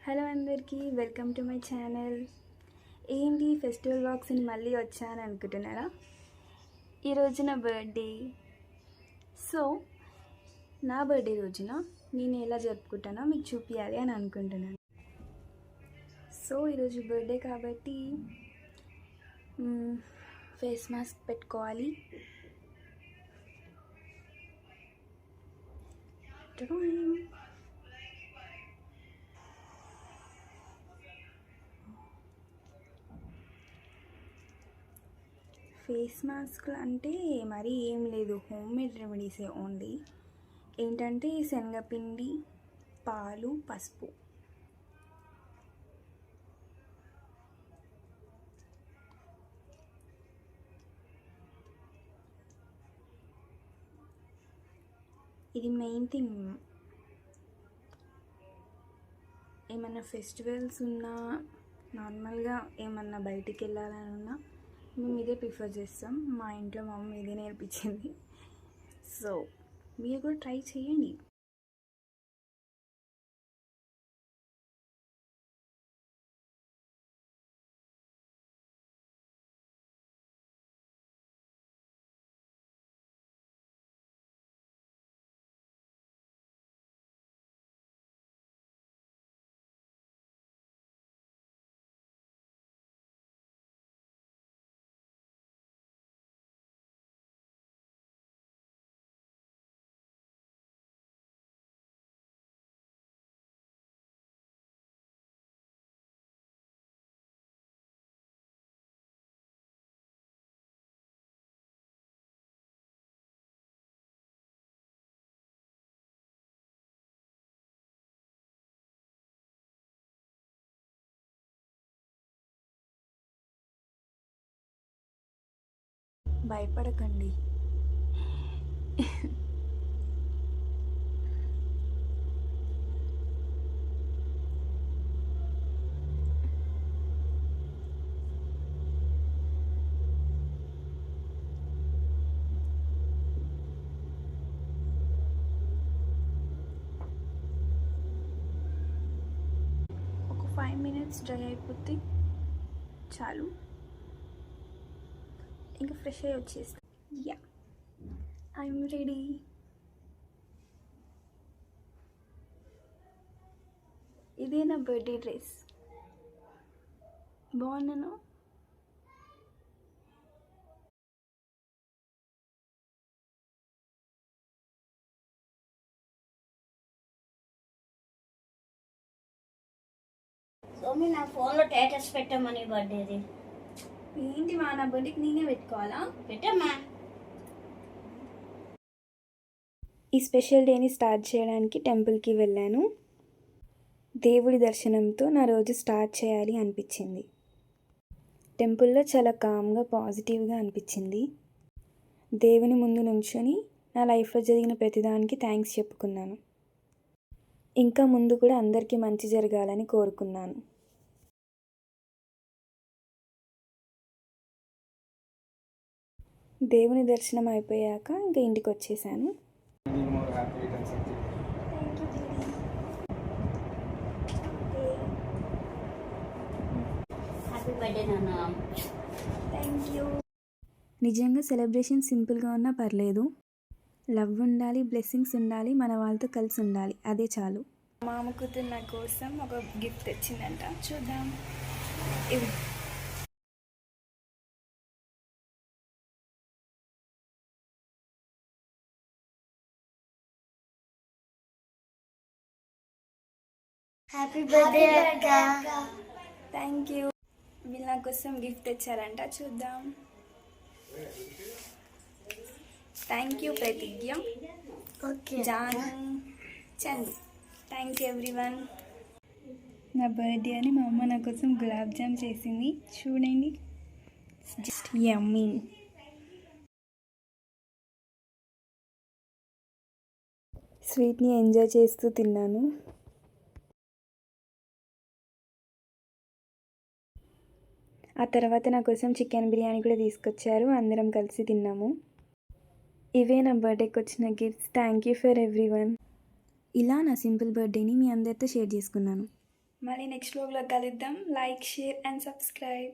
Hello అందరికీ, welcome to my channel. ఏంటి festival వ్లాగ్స్ని మళ్ళీ వచ్చాను అనుకుంటున్నారా? ఈరోజు నా బర్త్డే. సో నా బర్త్డే రోజున నేను ఎలా జరుపుకుంటానో మీకు చూపించాలి అని అనుకుంటున్నాను. సో ఈరోజు బర్త్డే కాబట్టి ఫేస్ మాస్క్ పెట్టుకోవాలి. ఫేస్ మాస్క్ అంటే మరీ ఏం లేదు, హోమ్ మేడ్ రెమెడీసే ఓన్లీ. ఏంటంటే శనగపిండి, పాలు, పసుపు. ఇది మెయిన్ థింగ్. ఏమన్నా ఫెస్టివల్స్ ఉన్నా, నార్మల్గా ఏమన్నా బయటికి వెళ్ళాలని ఉన్నా మేము ఇదే ప్రిఫర్ చేస్తాం. మా ఇంట్లో మా మమ్మీ ఇదే నేర్పించింది. సో మీరు కూడా ట్రై చేయండి. భయపడకండి. ఒక 5 minutes డ్రై అయిపోతే చాలు, ఇంకా ఫ్రెష్ అయ్యి వచ్చేస్తా. Yeah, I'm ready. ఇదే నా బర్త్డే డ్రెస్. బాగున్నాను. సోమి నా ఫోన్లో స్టేటస్ పెట్టమని బర్త్డేది. ఏంటి మా, నా బర్త్డేకి నేనే పెట్టుకోవాలా? పెట్టమ్మా. ఈ స్పెషల్ డేని స్టార్ట్ చేయడానికి టెంపుల్కి వెళ్ళాను. దేవుడి దర్శనంతో నా రోజు స్టార్ట్ చేయాలి అనిపించింది. టెంపుల్లో చాలా కామ్గా, పాజిటివ్గా అనిపించింది. దేవుని ముందు నుంచొని నా లైఫ్లో జరిగిన ప్రతిదానికి థ్యాంక్స్ చెప్పుకున్నాను. ఇంకా ముందు కూడా అందరికీ మంచి జరగాలని కోరుకున్నాను. దేవుని దర్శనం అయిపోయాక ఇంకా ఇంటికి వచ్చేసాను. హ్యాపీ బర్త్డే నాన్న. Thank you. నిజంగా సెలబ్రేషన్ సింపుల్గా ఉన్నా పర్లేదు. లవ్ ఉండాలి, బ్లెస్సింగ్స్ ఉండాలి, మన వాళ్ళతో కలిసి ఉండాలి, అదే చాలు. మామ కూతురు నా కోసం ఒక గిఫ్ట్ తెచ్చిందంట, చూద్దాం. హ్యాపీ బర్త్డే అక్క. Thank you. వీళ్ళు నా కోసం గిఫ్ట్ తెచ్చారంట, చూద్దాం. Thank you Pratigna, Janu, Chandu. Thank you everyone. నా బర్త్డే అని మా అమ్మ నా కోసం గులాబ్ జామ్ చేసింది, చూడండి. Just yummy. స్వీట్ని ఎంజాయ్ చేస్తూ తిన్నాను. ఆ తర్వాత నా కోసం చికెన్ బిర్యానీ కూడా తీసుకొచ్చారు, అందరం కలిసి తిన్నాము. ఇవే నా బర్త్డేకి వచ్చిన gifts. Thank you for everyone. ఇలా నా సింపుల్ బర్త్డేని మీ అందరితో షేర్ చేసుకున్నాను. మళ్ళీ నెక్స్ట్ వ్లాగ్లో కలుద్దాం. Like, share and subscribe.